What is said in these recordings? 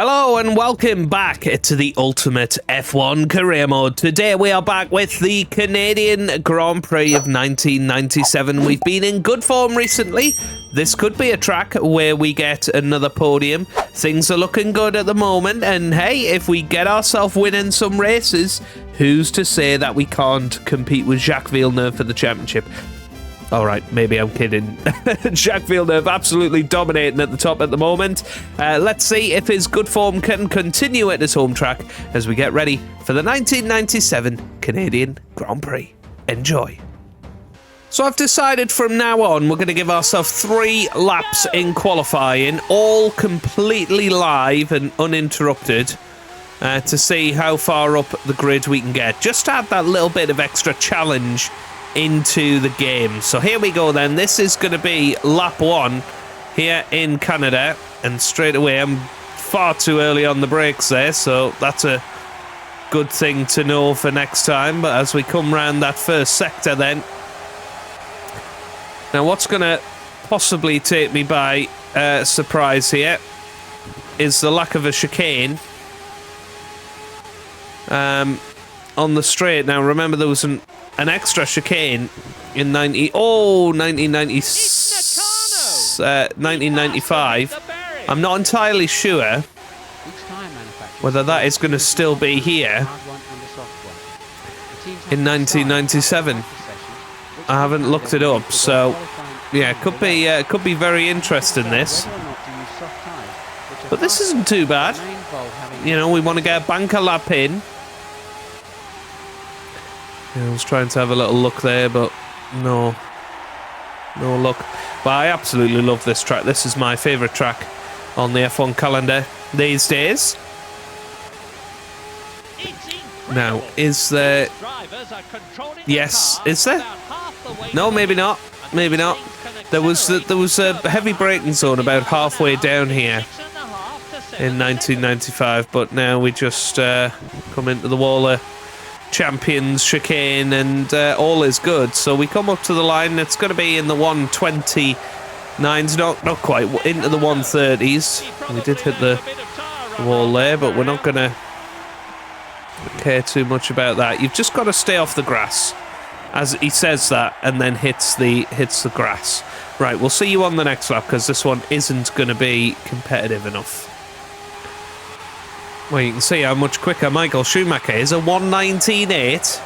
Hello and welcome back to the Ultimate F1 Career Mode. Today we are back with the Canadian Grand Prix of 1997. We've been in good form recently. This could be a track where we get another podium. Things are looking good at the moment, and hey, if we get ourselves winning some races, who's to say that we can't compete with Jacques Villeneuve for the championship? All right, maybe I'm kidding. Jacques Villeneuve absolutely dominating at the top at the moment. Let's see if his good form can continue at his home track as we get ready for the 1997 Canadian Grand Prix. Enjoy. So I've decided from now on we're going to give ourselves 3 laps in qualifying, all completely live and uninterrupted, to see how far up the grid we can get. Just to add that little bit of extra challenge into the game. So here we go then. This is going to be lap 1 here in Canada, and straight away I'm far too early on the brakes there, so that's a good thing to know for next time. But as we come round that first sector then, now what's going to possibly take me by surprise here is the lack of a chicane on the straight. Now remember, there was an extra chicane in 1995. I'm not entirely sure whether that is going to still be here in 1997. I haven't looked it up, so yeah, could be very interesting this. But this isn't too bad. You know, we want to get a banker lap in. I was trying to have a little look there, but no luck. But I absolutely love this track. This is my favourite track on the F1 calendar these days. Now, is there... Yes, is there? No, maybe not. Maybe not. There was a heavy braking zone about halfway down here in 1995, but now we just come into the wall of Champions chicane, and all is good. So we come up to the line. It's going to be in the 129s, not quite into the 130s. We did hit the wall there, but we're not going to care too much about that. You've just got to stay off the grass, as he says that, and then hits the grass. Right, we'll see you on the next lap, because this one isn't going to be competitive enough. Well, you can see how much quicker Michael Schumacher is. A 1:19.8.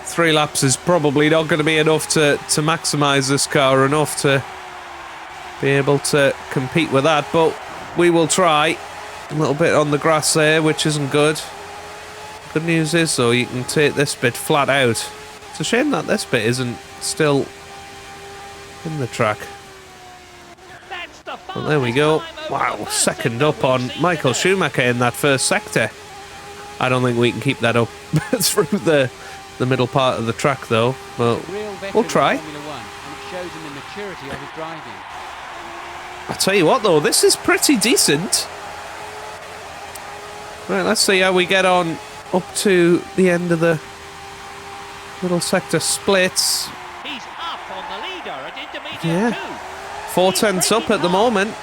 3 laps is probably not going to be enough to maximise this car enough to be able to compete with that, but we will try. A little bit on the grass there, which isn't good. Good news is, though, you can take this bit flat out. It's a shame that this bit isn't still in the track. Well, there we go. Wow, second up on Michael Schumacher in that first sector. I don't think we can keep that up through the middle part of the track, though. But we'll try. I'll tell you what, though, this is pretty decent. Right, let's see how we get on up to the end of the little sector splits. He's up on the leader at intermediate 2. 4/10 up at the moment.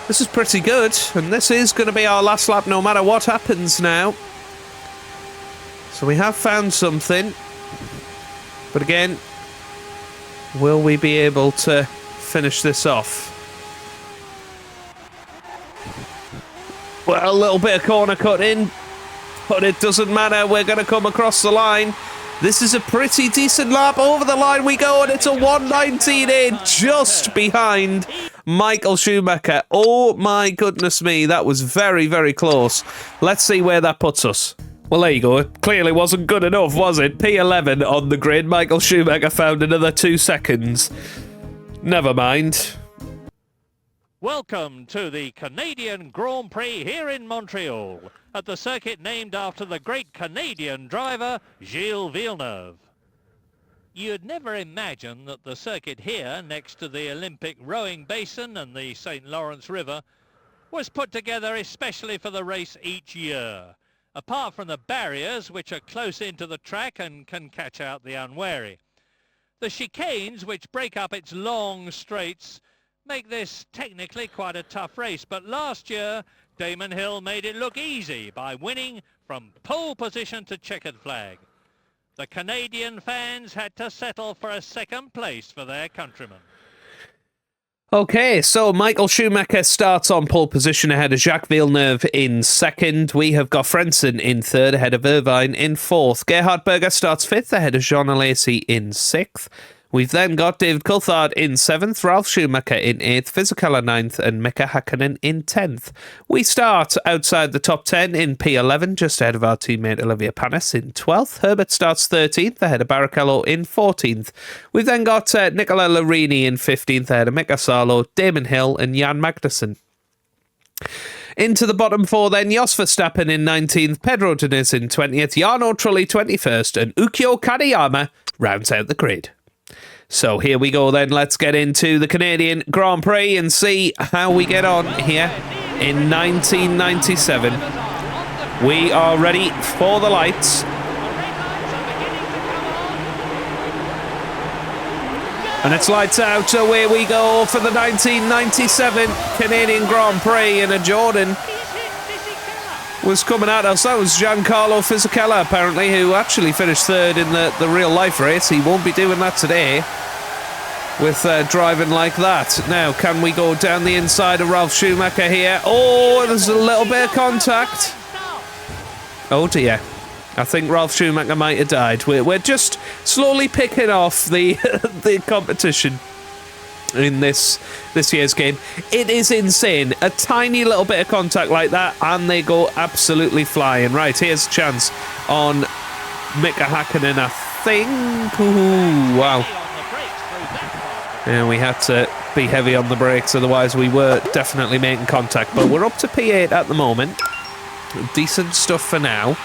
This is pretty good, and this is going to be our last lap no matter what happens now. So we have found something, but again, will we be able to finish this off? Well, a little bit of corner cut in, but it doesn't matter. We're going to come across the line. This is a pretty decent lap. Over the line we go, and it's a 1:19.8, just behind Michael Schumacher. Oh my goodness me, that was very, very close. Let's see where that puts us. Well, there you go. It clearly wasn't good enough, was it? P11 on the grid. Michael Schumacher found another 2 seconds. Never mind. Welcome to the Canadian Grand Prix here in Montreal, at the circuit named after the great Canadian driver, Gilles Villeneuve. You'd never imagine that the circuit here, next to the Olympic rowing basin and the St. Lawrence River, was put together especially for the race each year, apart from the barriers which are close into the track and can catch out the unwary. The chicanes which break up its long straights make this technically quite a tough race, but last year Damon Hill made it look easy by winning from pole position to checkered flag. The Canadian fans had to settle for a second place for their countrymen. Okay, so Michael Schumacher starts on pole position ahead of Jacques Villeneuve in second. We have got Frentzen in third ahead of Irvine in fourth. Gerhard Berger starts fifth ahead of Jean Alesi in sixth. We've then got David Coulthard in seventh, Ralf Schumacher in eighth, Fisichella ninth, and Mika Häkkinen in 10th. We start outside the top 10 in P11, just ahead of our teammate Olivier Panis in 12th. Herbert starts 13th, ahead of Barrichello in 14th. We've then got Nicola Larini in 15th, ahead of Mika Salo, Damon Hill, and Jan Magnussen. Into the bottom four then, Jos Verstappen in 19th, Pedro Diniz in 20th, Jarno Trulli 21st, and Ukyo Kadayama rounds out the grid. So here we go then, let's get into the Canadian Grand Prix and see how we get on here in 1997. We are ready for the lights. And it's lights out, away we go for the 1997 Canadian Grand Prix, and a Jordan was coming at us. That was Giancarlo Fisichella, apparently, who actually finished third in the real-life race. He won't be doing that today with driving like that. Now, can we go down the inside of Ralf Schumacher here? Oh, there's a little bit of contact. Oh, dear. I think Ralf Schumacher might have died. We're just slowly picking off the the competition in this year's game. It is insane. A tiny little bit of contact like that and they go absolutely flying. Right, here's a chance on Mika Häkkinen, I think. Ooh, wow. Yeah, we had to be heavy on the brakes, otherwise we were definitely making contact. But we're up to P8 at the moment. Decent stuff for now.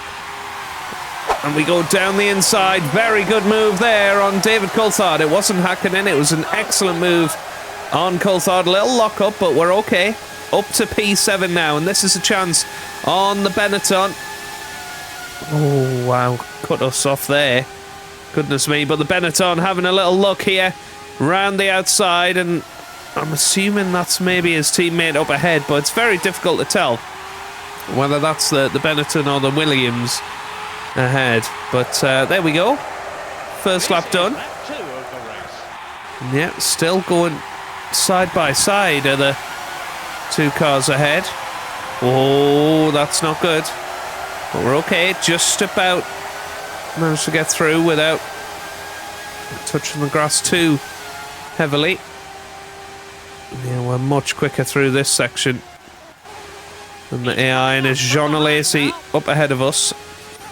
And we go down the inside. Very good move there on David Coulthard. It wasn't Häkkinen. It was an excellent move on Coulthard. A little lock up, but we're okay. Up to P7 now. And this is a chance on the Benetton. Oh, wow. Cut us off there. Goodness me. But the Benetton having a little look here. Round the outside. And I'm assuming that's maybe his teammate up ahead. But it's very difficult to tell whether that's the Benetton or the Williams ahead, but there we go. First lap done. Yeah, still going side by side are the two cars ahead. Oh, that's not good. But we're okay. Just about managed to get through without touching the grass too heavily. Yeah, we're much quicker through this section than the AI, and it's Jean Alesi up ahead of us.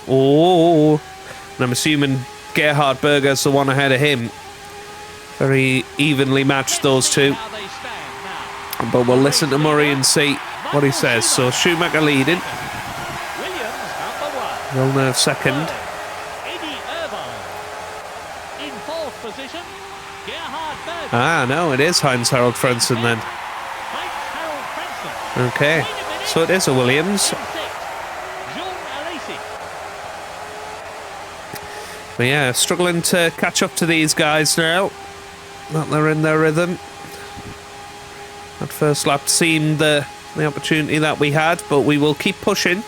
Oh, and I'm assuming Gerhard Berger's the one ahead of him. Very evenly matched, those two. But we'll listen to Murray and see what he says. So Schumacher leading. Villeneuve second. Ah, no, it is Heinz-Harald Frentzen then. Okay, so it is a Williams. But yeah, struggling to catch up to these guys now. That they're in their rhythm. That first lap seemed the opportunity that we had, but we will keep pushing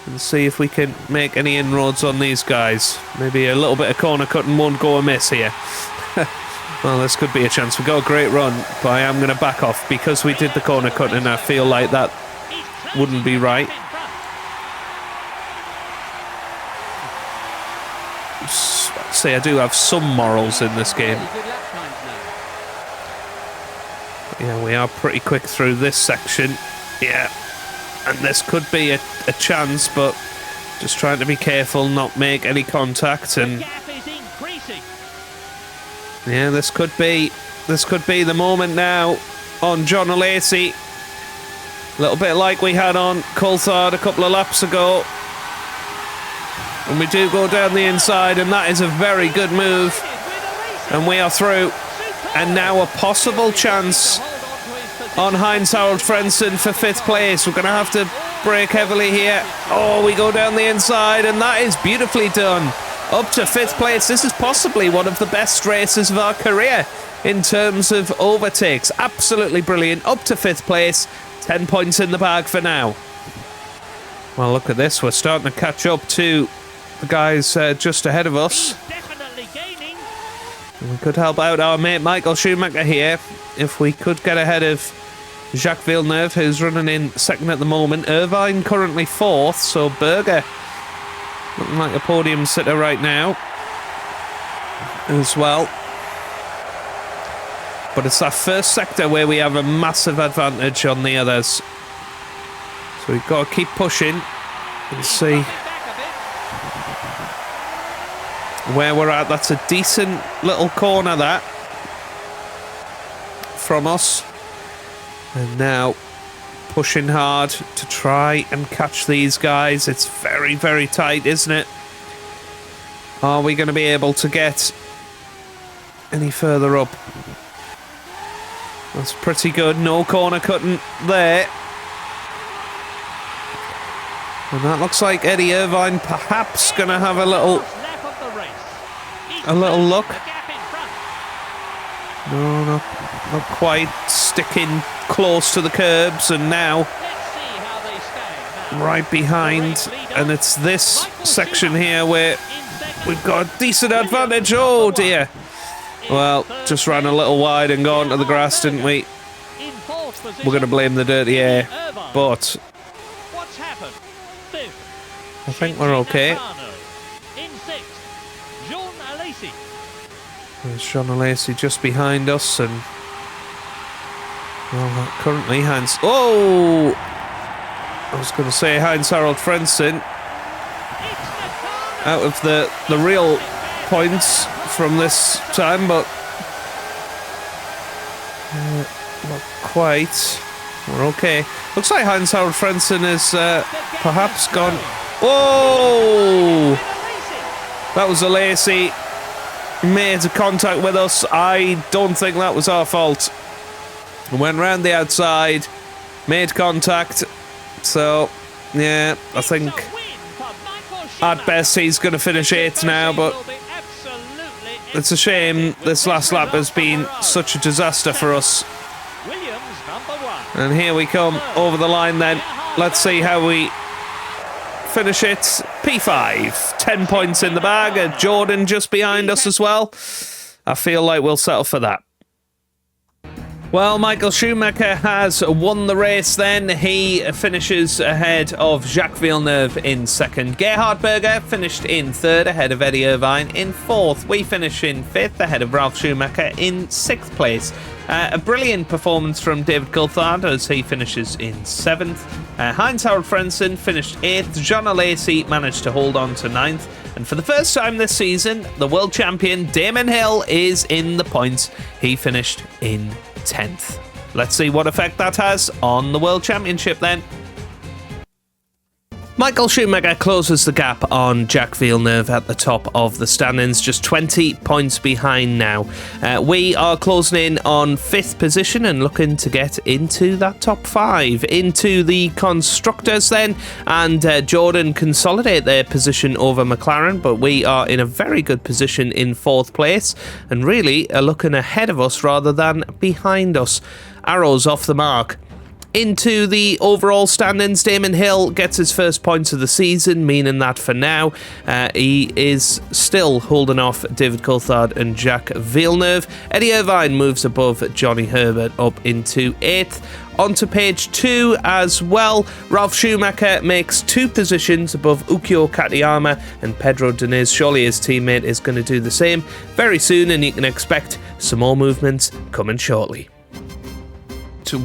and see if we can make any inroads on these guys. Maybe a little bit of corner cutting won't go amiss here. Well, this could be a chance. We got a great run, but I am going to back off because we did the corner cutting. I feel like that wouldn't be right. Say I do have some morals in this game. But yeah, we are pretty quick through this section. Yeah, and this could be a chance, but just trying to be careful, not make any contact. And yeah, this could be the moment now on John Alesi. A little bit like we had on Coulthard a couple of laps ago. And we do go down the inside, and that is a very good move. And we are through. And now a possible chance on Heinz-Harald Frentzen for 5th place. We're going to have to brake heavily here. Oh, we go down the inside, and that is beautifully done. Up to 5th place. This is possibly one of the best races of our career in terms of overtakes. Absolutely brilliant. Up to 5th place. 10 points in the bag for now. Well, look at this. We're starting to catch up to the guys just ahead of us. Definitely gaining. We could help out our mate Michael Schumacher here if we could get ahead of Jacques Villeneuve, who's running in 2nd at the moment. Irvine currently 4th, so Berger looking like a podium sitter right now as well. But it's that first sector where we have a massive advantage on the others. So we've got to keep pushing and see where we're at. That's a decent little corner, that, from us. And now pushing hard to try and catch these guys. It's very, very tight, isn't it? Are we going to be able to get any further up? That's pretty good. No corner cutting there. And that looks like Eddie Irvine perhaps going to have a little look. No, not quite. Sticking close to the curbs, and now right behind. And it's this section here where we've got a decent advantage. Oh dear. Well, just ran a little wide and gone to the grass, didn't we? We're going to blame the dirty air, but I think we're okay. There's John Alesi just behind us, and well, currently Heinz. Oh, I was going to say Heinz Harald Frentzen out of the real points from this time, but not quite. We're okay. Looks like Heinz Harald Frentzen is perhaps gone. Oh, that was Alesi. Made contact with us. I don't think that was our fault. Went round the outside, made contact. So, yeah, I think at best he's going to finish 8th now, but it's a shame this last lap has been such a disaster for us. And here we come over the line then. Let's see how we finish it. P5, 10 points in the bag. Jordan just behind us as well. I feel like we'll settle for that. Well, Michael Schumacher has won the race then. He finishes ahead of Jacques Villeneuve in 2nd. Gerhard Berger finished in 3rd ahead of Eddie Irvine in 4th. We finish in 5th ahead of Ralf Schumacher in 6th place. A brilliant performance from David Coulthard as he finishes in 7th. Heinz Harald Frentzen finished 8th. John Alesi managed to hold on to 9th. And for the first time this season, the world champion Damon Hill is in the points. He finished in 10th. Let's see what effect that has on the World Championship then. Michael Schumacher closes the gap on Jacques Villeneuve at the top of the standings, just 20 points behind now. We are closing in on 5th position and looking to get into that top 5. Into the constructors then, and Jordan consolidate their position over McLaren, but we are in a very good position in 4th place and really are looking ahead of us rather than behind us. Arrows off the mark. Into the overall standings, Damon Hill gets his first points of the season, meaning that for now he is still holding off David Coulthard and Jacques Villeneuve. Eddie Irvine moves above Johnny Herbert up into 8th. Onto page 2 as well, Ralf Schumacher makes 2 positions above Ukyo Katayama, and Pedro Diniz, surely his teammate, is going to do the same very soon, and you can expect some more movements coming shortly.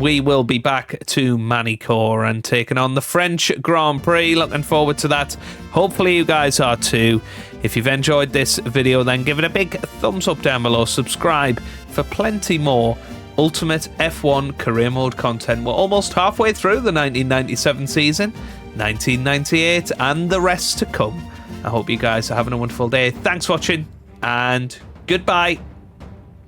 We will be back to Manicourt and taking on the French Grand Prix. Looking forward to that. Hopefully you guys are too. If you've enjoyed this video, then give it a big thumbs up down below. Subscribe for plenty more Ultimate F1 Career Mode content. We're almost halfway through the 1997 season, 1998, and the rest to come. I hope you guys are having a wonderful day. Thanks for watching, and goodbye.